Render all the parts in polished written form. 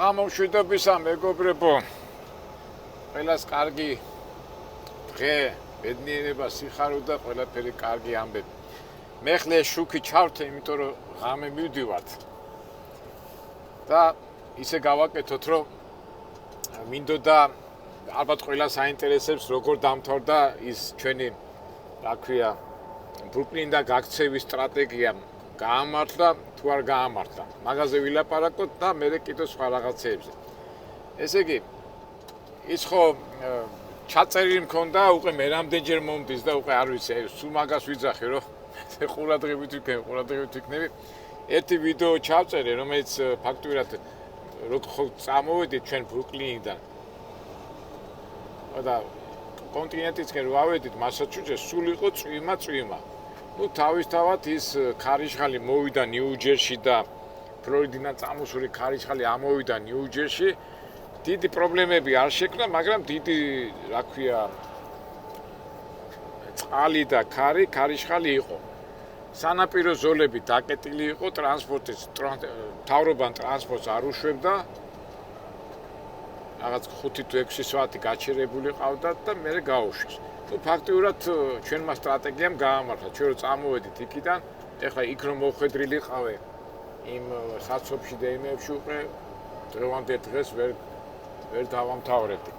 გამომშვიდობისა მეგობრებო, ყველას კარგი დღე, ბედნიერება, სიხარული და ყველაფერი კარგი ამბები. მე ხლე შუქი ჩავთე, იმიტომ რომ ღამე მივდივართ. და ისე გავაკეთოთ, რომ მინდოდა ალბათ ყველას აინტერესებს, როგორ დამთავრდა ის ჩვენი, რა ქვია, ბრუკლინიდან გაქცევის სტრატეგია. გაამართლა თუ არ გაამართლა. მაგაზე ვილაპარაკოთ და მე კიდევ სხვა რაღაცეებზე. ესე იგი, ის ხო ჩაწერილი მქონდა, უკვე მე რამდენჯერ მომდის და უკვე არ ვიცი, სულ მაგას ვიძახი, რომ ყურადღებით ვიქნები. ერთი ვიდეო ჩავწერე, რომელიც ფაქტურად როგორ ხო წამოვედით ჩვენ ბრუკლინიდან. და კონტინენტისკენ რო ავედით, მასაჩუსეტსში სულ იყო წვიმა. თავისთავად ის ქარიშხალი მოვიდა ნიუ-ჯერსში და ფლორიდიდან წამოსული ქარიშხალი ამოვიდა ნიუ-ჯერსში. დიდი პრობლემები არ შექმნა, მაგრამ დიდი, რა ქვია, წყალი და ქარიშხალი იყო. სანაპირო ზოლები დაკეტილი იყო, მთავრობამ ტრანსპორტს არ უშვებდა. რაღაც 5 თუ 6 საათი გაჩერებული ყავდათ და მე გაუშვეს. ფაქტიურად ჩვენმა სტრატეგიამ გაამართლა. ჩვენ რო წამოვედით იქიდან, ეხლა იქ რომ მოხვედრილი ყავე იმ საცობში და იმებში უკვე დღევანდელ დღეს ვერ დავამთავრებდი.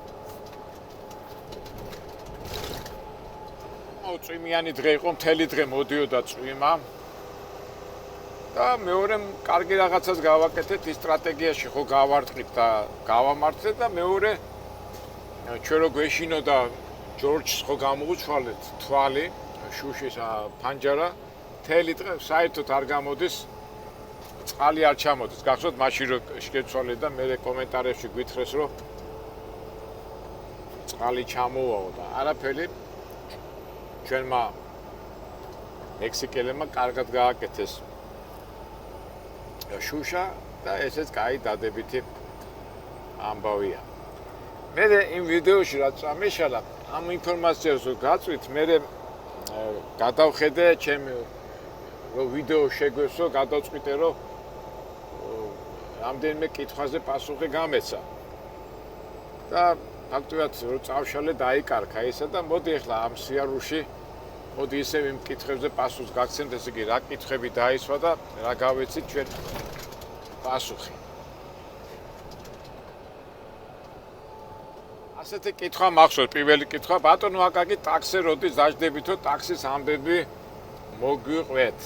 წვიმიანი დღე იყო, მთელი დღე მოდიოდა წვიმა. და მეორე კარგი რაღაცას გავაკეთეთ ის სტრატეგიაში, ხო გავარტყით და გავამართლეთ და მეორე ჩვენ რო გვეშინოდა ჯორჯს ხო გამოუცვალეთ თვალი, შუშის ფანჯარა, მთელი დღე საერთოდ არ გამოდის, წყალი არ ჩამოდის. გახსოვთ მაშინ რო შეცვალე და მე კომენტარებში გვითხრეს, რომ წყალი ჩამოვაო და არაფერი ჩვენმა მექსიკელებმა კარგად გააკეთეს შუშა და ესეც კაი დადებითი ამბავია. მე იმ ვიდეოში რაც ამეშალა ამ ინფორმაციას რო გაწვით, მე გადავხედე ჩემი ვიდეო შეგვესო, გადავწყვიტე, რომ რამდენიმე კითხვაზე პასუხი გამეცა. და ფაქტობრივად რო წავშალე დაიკარგა ისა და მოდი ახლა ამ სიარულში მოდი ისევ იმ კითხვებზე პასუხს გაგცემთ, ესე იგი, რა კითხვები დაისვა და რა გავეცით ჩვენ პასუხი. ასეთი კითხვა მახსოვს, პირველი კითხვა, ბატონო აკაკი, ტაქსზე როდის დაждდებითო, ტაქსის ამბები მოგვიყვეთ.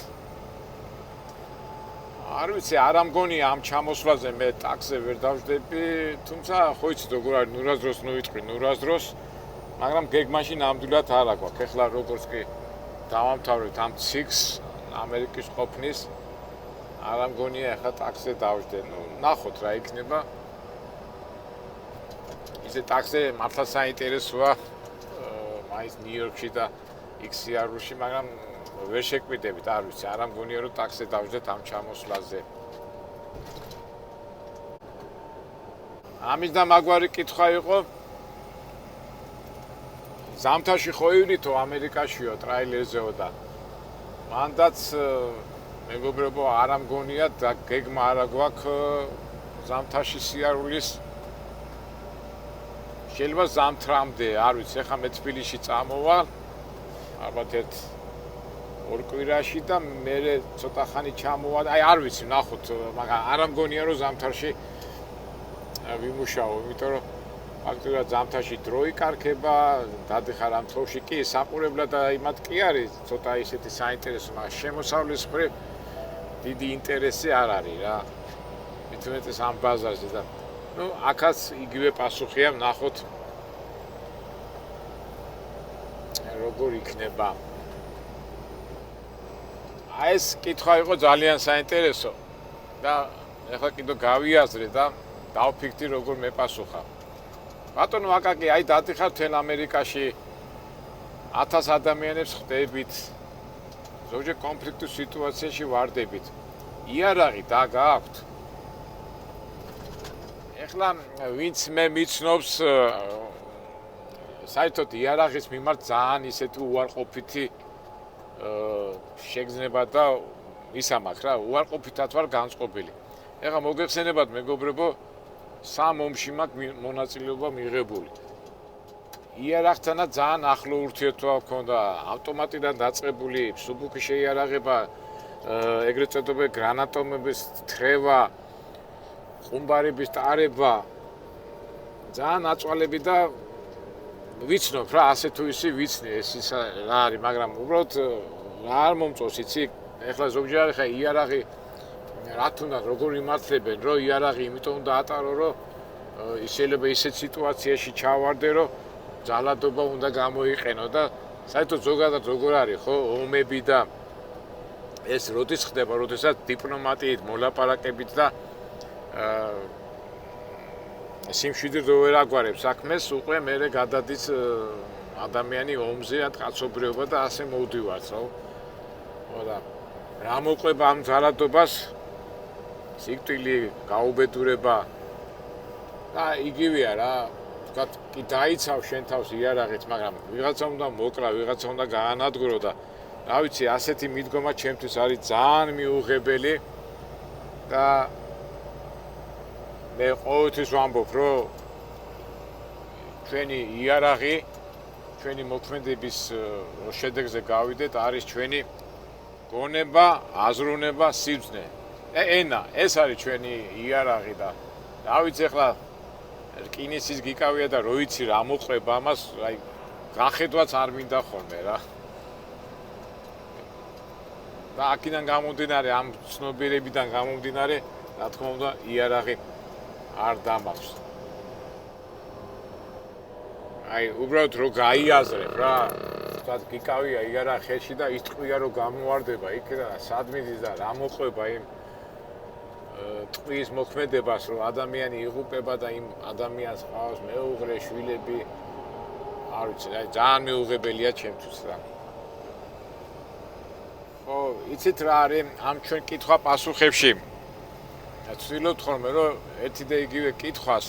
არ ვიცი, არ ამგონია ამ ჩამოსვლაზე მე ტაქსზე ვერ დავждდები, თუმცა ხო იცით როგორ არის, ნურაზდროს ნუიტყვი, ნურაზდროს, მაგრამ გეგმაში ნამდვილად არ აგვაქვს. ეხლა როგორც კი დავამთავრებთ ამ ციკლს ამერიკის ყოფნის, არ ამგონია ეხლა ტაქსზე დავждდე. ნახოთ რა იქნება. ისე ტაქსზე მართლა საინტერესოა მაინც ნიუ-იორკში და XR-ში, მაგრამ ვერ შეკვიდებით, არ ვიცი, არ ამგონია რომ ტაქსზე დავждდეთ ამ ჩამოსვლაზე. ამის და მაგვარი კითხვა იყო, ზამთარში ხო ივრითო ამერიკაშიო ტრაილერზეო და მანდაც მეგობრებო არ ამგონია და გეგმა არ აგვაქვს ზამთარში სიარულის შეიძლება ზამთრამდე, არ ვიცი, ეხლა მე თბილისში წამოვალ, ალბათ ორ კვირაში და მე ცოტა ხანი ჩამოვალ, არ ვიცი, ნახოთ, მაგრამ არ ამგონია რომ ზამთარში ვიმუშაო, იმიტომ რომ ფაქტობრივად ზამთარში დრო იკარგება, დადიხარ ამ თოვში კი საყურებლად და იმათ კი არის ცოტა ისეთი საინტერესო, მაგრამ შემოსავლის მხრივ დიდი ინტერესი არ არის რა. მithumetes ამ ბაზარზე და აქაც იგივე პასუხია, ნახოთ როგორ იქნება. ეს კითხვა იყო ძალიან საინტერესო და ეხლა კიდევ გავიაზრე და დავფიქრდი როგორ მეპასუხა. ბატონო აკაკი, აი დადიხარ თელ ამერიკაში 1000 ადამიანებს ხდებით, ზოგჯერ კონფლიქტურ სიტუაციაში ვარდებით. იარაღი დაგააქვთ? ეხლა ვინც მე მიცნობს საერთოდ იარაღის მიმართ ძალიან ისეთი უარყოფითი შეგრძნება და ისამაკ რა, უარყოფითად ვარ განწყობილი. ეხლა მოგეხსენებათ მეგობრებო, სამ ომში მაქვს მონაწილეობა მიღებული. იარაღთანაც ძალიან ახლო ურთიერთობა ჰქონდა, ავტომატიდან დაწყებული სუბუქის შეიარაღება, ეგრეთ წოდებული გრანატომების თხრევა, ხუმბარების ტარება, ძალიან აწვალები და ვიცნობ რა, ასე თუ ისე ვიცნი ეს ის რა არის, მაგრამ უბრალოდ რა არ მომწონს, იცი, ეხლა ზოგჯერ ხა იარაღი რა თუნდაც როგორ იმართლებენ, რომ იარაღი იმიტომ უნდა ატარო, რომ შეიძლება ისეთ სიტუაციაში ჩავარდე, რომ ძალადობა უნდა გამოიყენო და საერთოდ ზოგადად როგორ არის, ხო, ომები და ეს როდის ხდება, როდესაც დიპლომატიით, მოლაპარაკებით და სიმშვიდე რო ვერ აგვარებს საქმეს, უკვე მერე გადადის ადამიანი ომზე ან კაცობრიობა და ასე მოვდივართ, ხო? და რა მოყვება ამ ძალადობას? სიკვდილი, გაუბედურება და იგივეა რა, ვთქვათ, კი დაიცავ შენ თავს იარაღით, მაგრამ ვიღაცა უნდა მოკლა, ვიღაცა უნდა გაანადგურო და რა ვიცი, ასეთი მიდგომა ჩემთვის არის ძალიან მიუღებელი და მე ყოველთვის ვამბობ, რომ ჩვენი იარაღი, ჩვენი მოქმედების შედეგზე გავიდეთ, არის ჩვენი გონება, აზროვნება, სიბრძნე. ენა, ეს არის ჩვენი იარაღი და რა ვიცი ახლა რკინისის გიკავია და რო იცი რა მოყვება ამას, აი გახედვაც არ მინდა ხოლმე რა. და აქედან გამომდინარე, ამ ცნობიერებიდან გამომდინარე, რა თქმა უნდა, იარაღი არ დამაქვს. აი, უბრალოდ რო გაიაზრებ რა, თქვა გიკავია იარაღი ხელში და იტყვია რომ გამოვარდება იქიდან, სად მიდის და რა მოყვება იმ ტყვის მოქმედებას, რომ ადამიანი იღუპება და იმ ადამიანს ყავს მეუღლე, შვილები, არ ვიცი, აი ძალიან მიუღებელია ჩემთვის რა. ხო, იცით რა არის ამ ჩვენ კითხვა-პასუხებში? ვცდილობთ ხოლმე, რომ ერთი და იგივე კითხვას,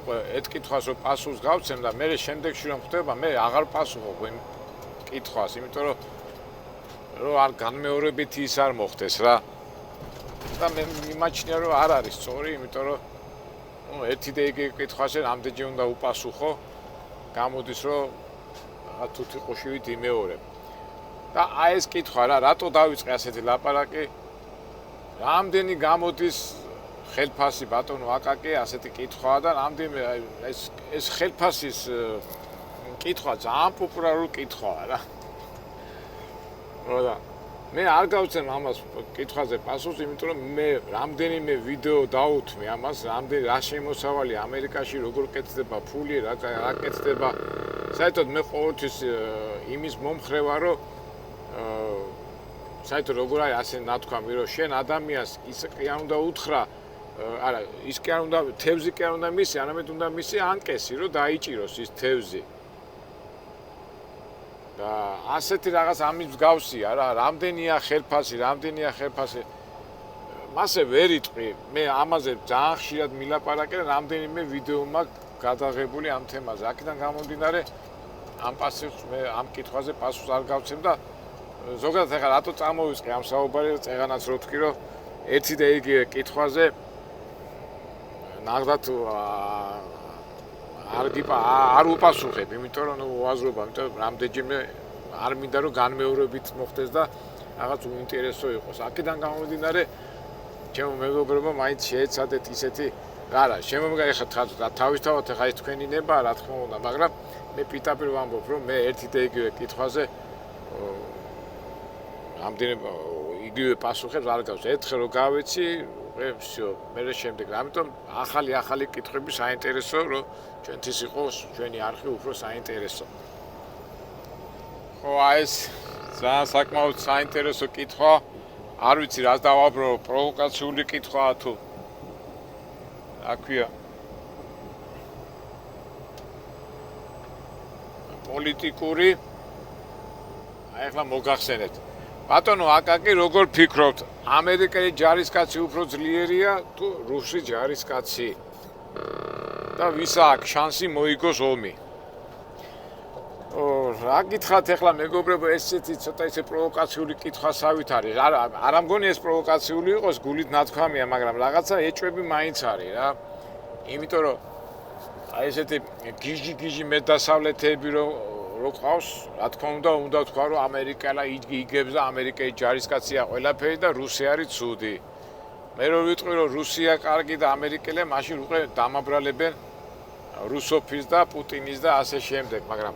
უკვე ერთ კითხვას რომ პასუხს გავცემ და მე შემდეგში რომ ხდება, მე აღარ პასუხობ იმ კითხვას, იმიტომ რომ არ განმეორებითი ის არ მოხდეს რა. და მე მიმაჩნია რომ არ არის სწორი, იმიტომ რომ ერთი და იგივე კითხვაზე რამდენჯერ უნდა უპასუხო, გამოდის რომ რაღაც თუთიყუშივით იმეორებ. და აი ეს კითხვა რა, რატო დავიწყე ასეთი ლაპარაკი? რამდენი გამოდის ხელფასი ბატონო აკაკი ასეთი კითხვაა და რამდენი ეს ხელფასის კითხვა ძალიან პოპულარული კითხვაა რა. და მე არ გავცემ ამას კითხვაზე პასუხს, იმიტომ რომ მე რამდენიმე ვიდეო დავუთმე ამას, რამდენი რა შემოსავალი ამერიკაში როგორ კეთდება ფული, რა კეთდება. საერთოდ მე ყოველთვის იმის მომხრე ვარ, რომ საერთოდ როგორ არის ასე ნათქვამი, რომ შენ ადამიანს ის კი არ უნდა უთხრა, არა, ის კი არ უნდა თევზი კი არ უნდა მისი, არამედ უნდა მისი ანკესი, რომ დაიჭიროს ის თევზი. და ასეთი რაღაც ამის მსგავსია რა, რამდენია ხელფასი, მასე ვერ იტყვი, მე ამაზე ძალიან ხშირად მილაპარაკე და რამდენიმე ვიდეო მაქვს გადაღებული ამ თემაზე. აქედან გამომდინარე, ამ კითხვაზე პასუხს არ გავცემ და ზოგადად ახლა რატო წამოვისყე ამ საუბარი, წეღანაც რო თქვი, რომ ერთი და იგივე კითხვაზე ნახდათ არ უპასუხებ, იმიტომ რომ უაზრობა, იმიტომ რომ რამდენჯერმე არ მინდა რომ განმეორებით მოხდეს და რაღაც უინტერესო იყოს. აქედან გამომდინარე, ჩემო მეგობრებო, მაინც შეეცადეთ ისეთი, არა, შემომგა ეხლა თავისთავად ეხლა ეს თქვენი ნება, რა თქმა უნდა, მაგრამ მე პირდაპირ ვამბობ, რომ მე ერთი და იგივე კითხვაზე რამდენიმე იგივე პასუხებს არ გავს. ერთხელ რო გავეცი, всё, მე შემდეგ. ამიტომ ახალი კითხვები საინტერესო, რომ ჩვენთვის იყოს ჩვენი არხი უფრო საინტერესო. ხო, ეს ძალიან საკმაოდ საინტერესო კითხვა. არ ვიცი რას დავაბრო, პროვოკაციული კითხვაა თუ აქვია პოლიტიკური. აი ახლა მოგახსენეთ. ბატონო აკაკი, როგორ ფიქრობთ, ამერიკელი ჯარისკაცი უფრო ძლიერია თუ რუსი ჯარისკაცი? და ვის აქვს შანსი მოიგოს ომი? რა გითხრათ ახლა მეგობრებო, ესეთი ცოტა ისე პროვოკაციული კითხვასავით არის. არ ამგონი ეს პროვოკაციული იყოს, გულით ნათქვამია, მაგრამ რაღაცა ეჭვები მაინც არის რა. იმიტომ რომ აი ესეთი გიჟი მეტდასავლეთები რო ყავს, რა თქმა უნდა თქვა რომ ამერიკალა იგებს და ამერიკայի ჯარისკაცია ყველაფერი და რუსი არის ცუდი. მე რო ვიტყვი რომ რუსია კარგი და ამერიკელე, მაშინ უკვე დამაბრალებენ რუსოფილს და პუტინის და ასე შემდეგ, მაგრამ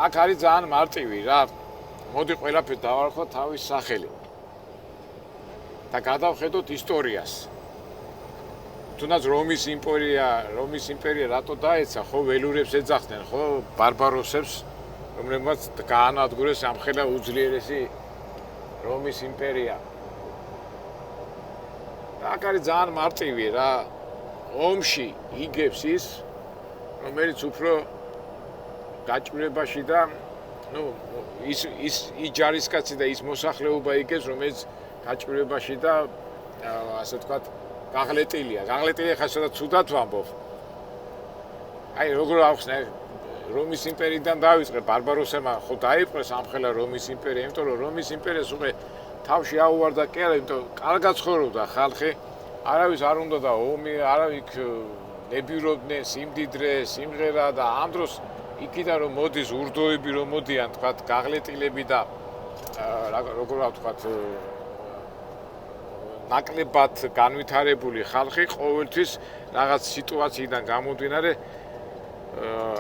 აქ არის ძალიან მარტივი რა. მოდი ყველაფერს დავარქვათ თავის სახელი. და გადავხედოთ ისტორიას. თუნდაც რომის იმპერია რატო დაეცა, ხო ველურებს ეძახდნენ, ხო ბარბაროსებს, რომლებმაც გაანადგურეს ამხელა უძლიერესი რომის იმპერია. და აქ არის ძალიან მარტივი რა. ომში იგებს ის, რომელიც უფრო გაჭირებაში და ის ჯარისკაცი და ის მოსახლეობა იგებს, რომელიც გაჭირებაში და ასე ვთქვათ გაღლეტილია. გაღლეტილია ხა სადაც ცუდად ვამბობ. აი როგორ ახსნე რომის იმპერიიდან დავიწყე ბარბაროსებმა ხო დაიპყრეს ამხელა რომის იმპერია, იმიტომ რომ რომის იმპერიას უკვე თავში აუვარდა კი არა, იმიტომ კარგად ცხოვრობდა ხალხი, არავის არ უნდა და ომი, არავის ნებირობდნენ სიმდიდრე, სიმღერა და ამ დროს იქიდან რომ მოდის ურდოები რომ მოდიან, თქვათ გაღლეტილები და როგორ ვთქვათ ნაკლებად განვითარებული ხალხი ყოველთვის რაღაც სიტუაციიდან გამომდინარე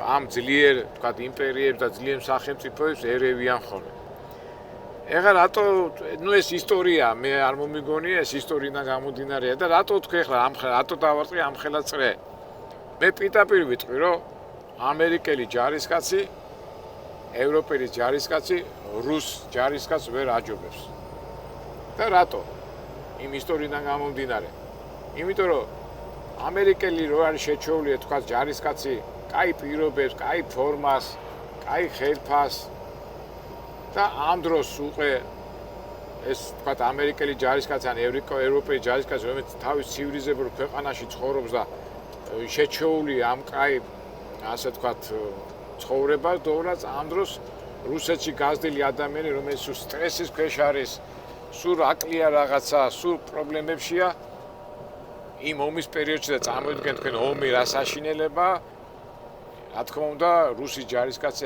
ამ ძლიერ, თქვათ, იმპერიებს და ძლიერ სახელმწიფოებს ერევიან ხოლმე. ეხლა რატო, ეს ისტორია, მე არ მომიგონია, ეს ისტორიიდან გამომდინარეა და რატო თქვი ახლა რატო დავარტყი ამხელა წრე? მე პირდაპირ ვიტყვი, რომ ამერიკელი ჯარისკაცი, ევროპელი ჯარისკაცი რუს ჯარისკაცს ვერ აჯობებს. და რატო? იმ ისტორიიდან გამომდინარე. იმიტომ რომ ამერიკელი რო არის შეჩეული, თქვა ჯარისკაცი, კაი პირობებს, კაი ფორმას, კაი ხელფას და ამ დროს უკვე ეს თქვა ამერიკელი ჯარისკაცი ან ევროპელი ჯარისკაცი, რომელიც თავის ცივილიზებულ ქვეყანაში ცხოვრობს და შეჩეული ამ კაი ასე თქვა ცხოვრებას, დოვრაც ამ დროს რუსეთში გაზრდილი ადამიანი, რომელიც სტრესის ქვეშ არის, სულ აკლია რაღაცა, სულ პრობლემებშია იმ ომის პერიოდში და წარმოიდგინეთ თქვენ ომი რა საშინელება, რა თქმა უნდა, რუსი ჯარისკაცი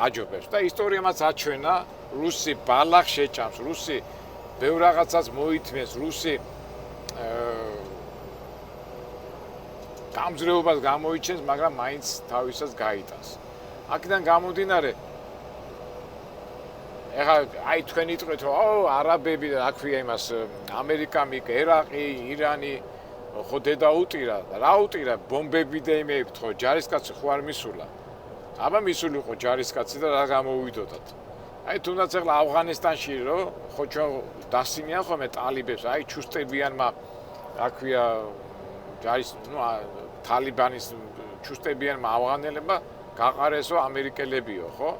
აჯობებს და ისტორიამაც აჩვენა, რუსი ბალახს შეჭამს, რუსი ბევრ რაღაცას მოითმეს, რუსი გამძლეობას გამოიჩენს, მაგრამ მაინც თავისას გაიტანს. აქედან გამომდინარე ეხლა აი თქვენ იტყვით რომ არაბები და რა ქვია იმას ამერიკამ იქ ერაყი, ირანი ხო დედა უტირა, რა უტირა ბომბები და იმეებით ხო ჯარისკაცი ხო არ მისულა. აბა მისულიყო ჯარისკაცი და რა გამოვიდოდათ. აი თუნდაც ეხლა ავღანისტანში რომ ხო ჩვენ დასინიან ხოლმე ტალიბებს, აი ჩუსტებიანმა რა ქვია ჯარის თალიბანის ჩუსტებიანმა ავღანელებმა გაყარესო ამერიკელებიო, ხო?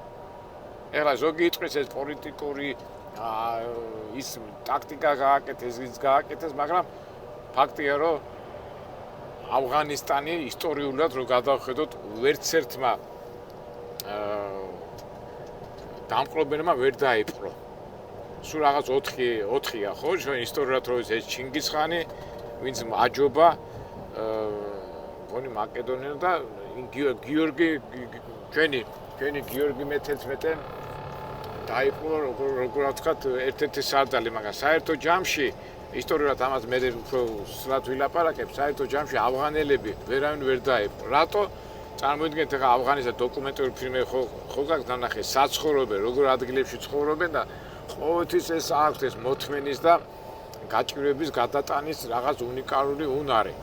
ეხლა ზოგი იტყვის ეს პოლიტიკური ის ტაქტიკა გააკეთეს, ის გააკეთეს, მაგრამ ფაქტია რომ ავღანისტანი ისტორიულად რო გადავხედოთ ვერცერთმა დამპყრობელმა ვერ დაიპყრო. სულ რაღაც 4-ია ხო, ჩვენ ისტორიულად რო ეს ჩინგისხანი, ვინც აჯობა გონი მაკედონია და გიორგი ჩვენი გიორგი მე-11 დაიპყრო როგორ ვთქვათ ერთ-ერთი სარდალი, მაგრამ საერთო ჯამში ისტორიულად ამას მე უფრო სრულად ვილაპარაკებ, საერთო ჯამში ავღანელები ვერავინ ვერ დაიპყრო. რატო? წარმოიდგინეთ ახლა ავღანისტანის დოკუმენტური ფილმები ხო გაქვს ნანახი, საცხოვრობენ, როგორ ადგილებში ცხოვრობენ და ყოველთვის ეს აქვს ეს მოთმენის და გაჭირვების გადატანის რაღაც უნიკალური უნარი.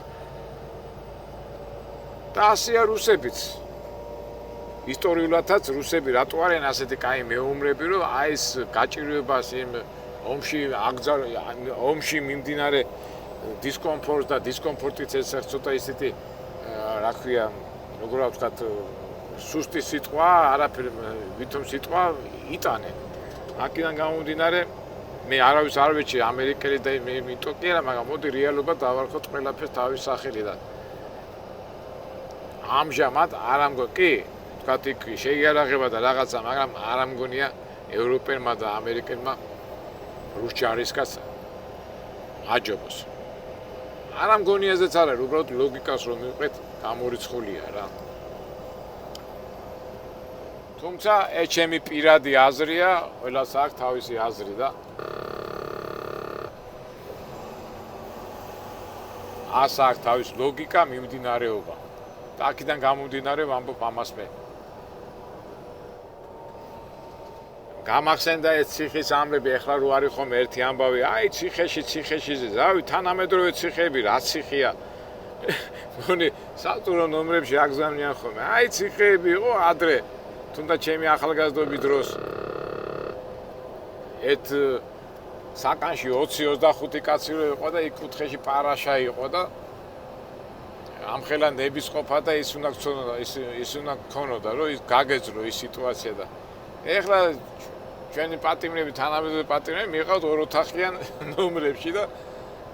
და ასეა რუსებიც. ისტორიულადაც რუსები რატო არიან ასეთი კაი მეომრები, რომ აი ეს გაჭირვებას იმ ომში მიმდინარე დისკომფორტს და დისკომფორტიც ეს ცოტა ისეთი რა ქვია, როგორ ვთქვათ, სუსტი სიტყვა, არაფერი ვითომ სიტყვა იტანენ. აქედან გამომდინარე მე არავის არ ვეჭი ამერიკელი და იმიტომ კი არა, მაგრამ მოდი რეალობა დავარქოთ ყველაფერს თავის სახელიდან. ამჟამად არ ამგო კი ვთქვათ იქ შეიარაღება და რაღაცა, მაგრამ არ ამგონია ევროპელმა და ამერიკელმა რუს ჯარისკაცს აჯობოს. არა მგონიაზეც არა, უბრალოდ ლოგიკას რომ მივყვეთ, გამორიცხულია რა. თუმცა ეს ჩემი პირადი აზრია, ყველას აქვს თავისი აზრი და ას აქვს თავის ლოგიკა, მიმდინარეობა. და აქედან გამომდინარე ვამბობ ამას მე. გამახსენდა ეს ციხის ამბები, ეხლა რო არის ხომ ერთი ამბავი, აი ციხეში ზავი, თანამედროვე ციხეები, რა ციხეა. მგონი სატურო ნომრებში აგზავნიან ხოლმე. აი ციხეები იყო ადრე, თუნდაც ჩემი ახალგაზრდობის დროს. ერთ საკანში 20-25 კაცი რო იყო და იქ კუთხეში პარაშა იყო და ამხელა ნების ყოფა და ის უნდა ქონოდა, რომ ის გაგეძრო ის სიტუაცია და ეხლა ჩვენი პატიმრები, თანამედროვე პატიმრები მიყავთ ორ ოთახიან ნომრებში და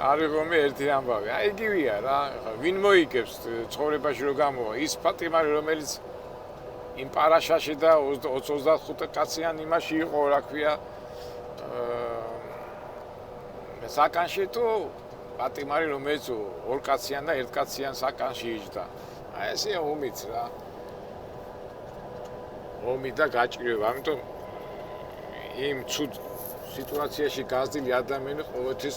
არის ხოლმე ერთი ამბავი. აი იგივეა რა, ვინ მოიგებს ცხოვრებაში რომ გამოვა, ის პატიმარი რომელიც იმ პარაშაში და 20-25 კაციან იმაში იყო, რა ქვია, საკანში თუ პატიმარი რომელიც ორ კაციან და ერთ კაციან საკანში იჯდა. აი ესეა ომიც რა. ომი და გაჭირვება, ამიტომ იმ ცუდ სიტუაციაში გაზრდილი ადამიანი ყოველთვის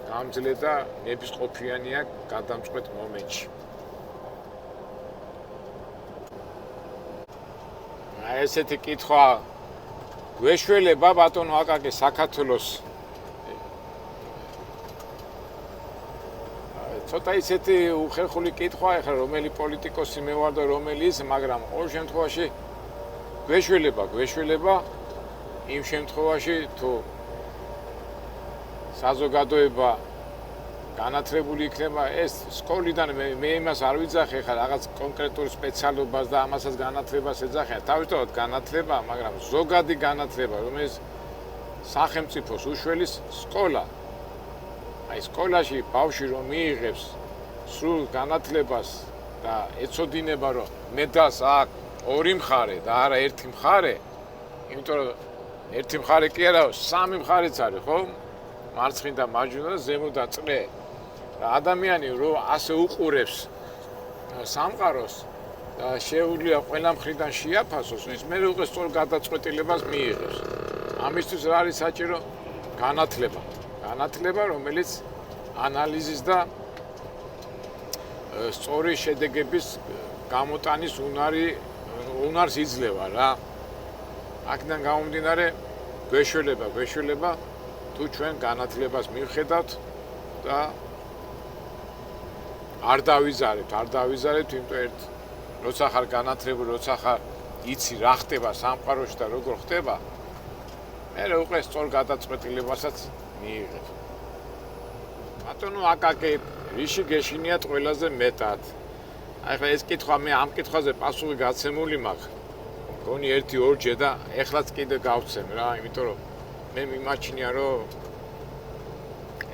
გამძლე და ნებისყოფიანია გადამწყვეტ მომენტში. აი ესეთი კითხვა გვეშველება ბატონო აკაკი საქართველოს ცოტა ისეთი უხერხული კითხვა, ეხლა რომელი პოლიტიკოსი მე ვარ და რომელი ის, მაგრამ ყოველ შემთხვევაში გვეშველება იმ შემთხვევაში თუ საზოგადოება განათლებული იქნება, ეს სკოლიდან მე იმას არ ვიძახე, ხა რაღაც კონკრეტულ სპეციალობას და ამასაც განათლებას ეძახიან. თავისთავად განათლება, მაგრამ ზოგადი განათლება, რომელიც სახელმწიფოს უშველის სკოლა. აი სკოლაში ბავშვი რომ მიიღებს სრულ განათლებას და ეცოდინება რომ მედალს აქვს ორი მხარე და არა ერთი მხარე, იმიტომ რომ ერთი მხარე კი არა, სამი მხარეც არის, ხო? მარცხნიდან და მარჯვნიდან და ზემო და წრე. და ადამიანი რომ ასე უყურებს სამყაროს და შეუძლია ყველა მხრიდან შეაფასოს, ის მე უკვე სწორ გადაწყვეტილებას მიიღებს. ამისთვის რა არის საჭირო? განათლება. განათლება, რომელიც ანალიზის და სწორი შედეგების გამოტანის უნარს იძლევა რა. აქედან გამომდინარე გვეშველება თუ ჩვენ განათლებას მივხედავთ და არ დავიზარებთ, იმიტომ როცა ხარ განათლებული, როცა ხარ იცი რა ხდება სამყაროში და როგორ ხდება, მე უკვე სწორ გადაწყვეტილებასაც მიიღებ. ბატონო აკაკი, რიში გეშინიათ ყველაზე მეტად? აი ხა ეს კითხვა მე ამ კითხვაზე პასუხი გაცემული მაქვს. მგონი 1-2 და ეხლაც კიდე გავცემ რა, იმიტომ რომ მე მიმაჩნია რომ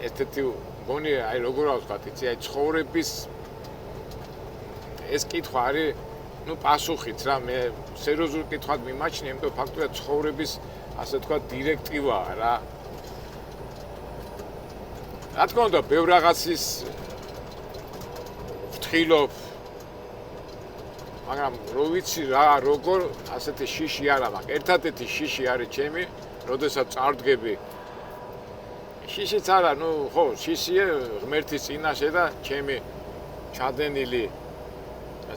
ესეთი მგონი აი როგორ ავსვათ, იცი, აი ცხოვრების ეს კითხვა არის, ნუ პასუხით რა, მე სერიოზულ კითხვად მიმაჩნია, იმიტომ ფაქტობრივად ცხოვრების ასე თქვა დირექტივაა რა. რა თქმა უნდა, ბევრ რაღაცის ვთხილობ, მაგრამ რო ვიცი რა, როგორ ასეთი შიში არა მაქვს. ერთადერთი შიში არის ჩემი, როდესაც წარდგები. შიშიც არა, ნუ ხო, შიშია ღმერთის წინაშე და ჩემი ჩადენილი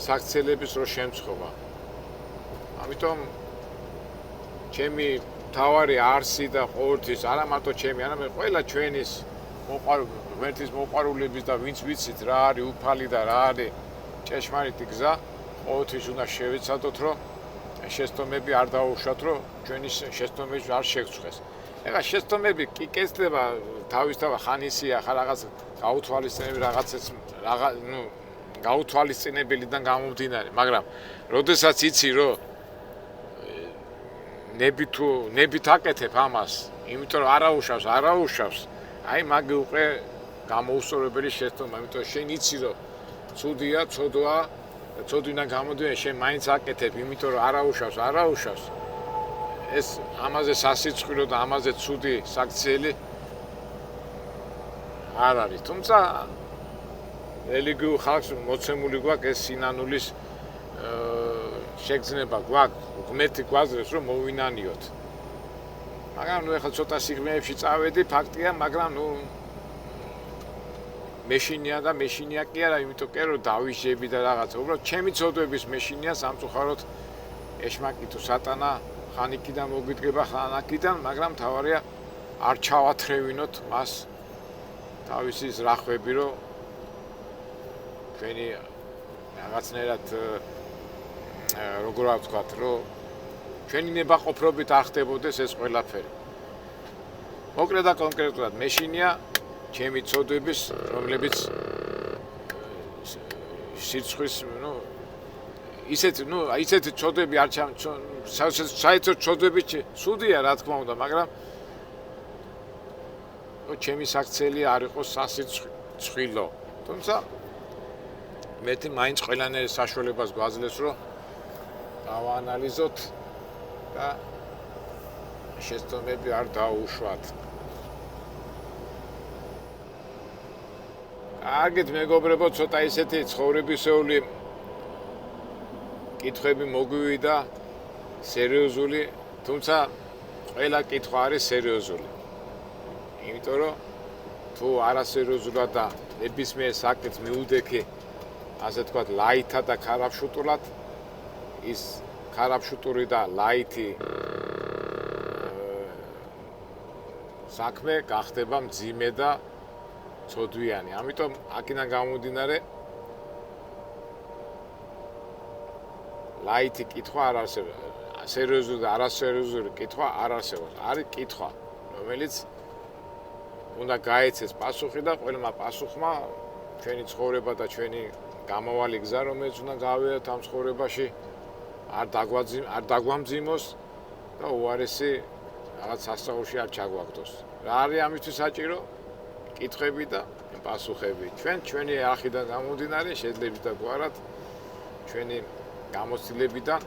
საქციელების რო შემცხობა. ამიტომ ჩემი თავარი არსი და ყოველთვის არა მარტო ჩემი, არამედ ყველა ჩვენის ღმერთის მოყვარულების და ვინც ვიცით რა არის უფალი და რა არის ჭეშმარიტი გზა, ყოველთვის უნდა შევეცადოთ, რომ შეცდომები არ დაუშვათ, რომ ჩვენი შეცდომები არ შეგწყვეს. ეხლა შეცდომები კი კეთდება თავისთავად ხანისია, ხა რაღაც გაუთვალისწინებელი რაღაცებს გაუთვალისწინებელიდან გამომდინარე, მაგრამ როდესაც იცი, რომ ნებით აკეთებ ამას, იმიტომ რომ არაუშავს, აი მაგი უკვე გამოუსწორებელი შეცდომა, იმიტომ შენ იცი, რომ ცუდია, ცოდვაა, ცოდვიდან გამომდინარე შენ მაინც აკეთებ, იმიტომ რომ არაუშავს. ეს ამაზე სასიცხვილო და ამაზე ცუდი საქციელი არ არის. თუმცა რელიგიურ ხალხს მოცემული გვაქვს ეს სინანულის შეგრძნება გვაქვს, ღმერთი გვაზრებს რომ მოვინანიოთ. მაგრამ ნუ ეხლა ცოტა სიღრმეებში წავედი, ფაქტია, მაგრამ ნუ მეშინია და მეშინია კი არა, იმიტომ კი რომ დავისჯები და რაღაცა. უბრალოდ ჩემი ცოდვების მეშინია სამწუხაროდ ეშმაკი თუ სატანა ხან იქიდან მოგვიდგება, ხან აქიდან, მაგრამ თავარია არ ჩავათრევინოთ მას თავისი ზრახვები, რომ ჩვენი რაღაცნაირად როგორ ვთქვათ, რომ ჩვენი ნებაყოფრობით არ ხდებოდეს ეს ყველაფერი. მოკლედ და კონკრეტულად მეშინია ჩემი ცოდვების, რომლებიც სიცხვის, ისეთი ცოდვები არ საერთოდ ცოდვები ცუდია, რა თქმა უნდა, მაგრამ ჩემი საქციელი არ იყოს სასიცხვილო. თუმცა მეთი მაინც ყველანაირ საშუალებას გვაძლევს, რომ დავაანალიზოთ და შეცდომები არ დაუშვათ. კარგით მეგობრებო, ცოტა ისეთი ცხოვრებისეული კითხვები მოგვივიდა, სერიოზული, თუმცა ყველა კითხვა არის სერიოზული. იმიტომ რომ თუ არასერიოზულად და ნებისმიერ საკითხს მიუდექი, ასე თქვათ, ლაითად და ქარაფშუტურად, ის ქარაფშუტური და ლაითი საქმე გახდება მძიმე და ცოდვიანი. ამიტომ აქედან გამომდინარე ლაითი კითხვა არ არსებობს. სერიოზული და არასერიოზული კითხვა არ არსებობს. არის კითხვა, რომელიც უნდა გაეცეს პასუხი და ყველმა პასუხმა ჩვენი ცხოვრება და ჩვენი გამავალი გზა, რომელიც უნდა გავიაროთ ამ ცხოვრებაში, არ დაგვამძიმოს და უარესი რაღაც სასწაულში არ ჩაგვაგდოს. რა არის ამისთვის საჭირო? კითხვები და პასუხები. ჩვენი არხიდან გამომდინარე შედლებით და გვარად ჩვენი გამოცდილებიდან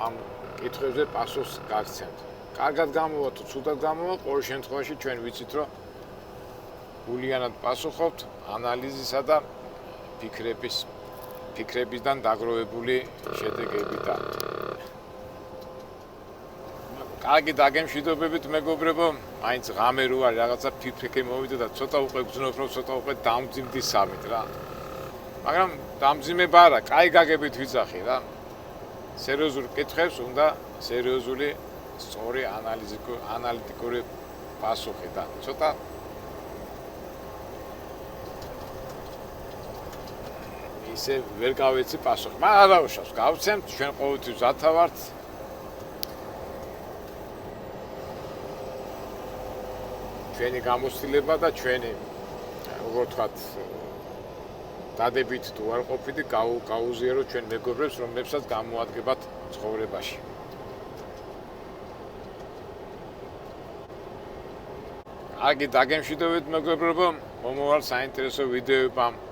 ამ კითხვებზე პასუხს გაგცემთ. კარგად გამოვა თუ ცუდად გამოვა, ყოველ შემთხვევაში ჩვენ ვიცით, რომ გულიანად პასუხობთ ანალიზისა და ფიქრებიდან დაგროვებული შედეგებიდან. კარგი დაგემშვიდობებით მეგობრებო, მაინც ღამე რო არის, რაღაცა ფიქრი მოვიდა და ცოტა უკვე გძნობ, რომ ცოტა უკვე დამძიმდი სამით რა. მაგრამ დამძიმება არა, კაი გაგებით ვიძახი რა. სერიოზულ კითხვებს უნდა სერიოზული, სწორი ანალიტიკური პასუხი და ცოტა ისე ვერ გავეცი პასუხი. მაგრამ არ დაუშავს, გავცემთ, ჩვენ ყოველთვის მზათა ვართ. ჩვენი გამოცდილება და ჩვენი, როგორ ვთქვათ, დადებით თუ არ ყოფილი, გაუზიაროთ ჩვენ მეგობრებს, რომლებსაც გამოადგებათ ცხოვრებაში. კარგი, დაგემშვიდობებით მეგობრებო, მომავალ საინტერესო ვიდეოებამ.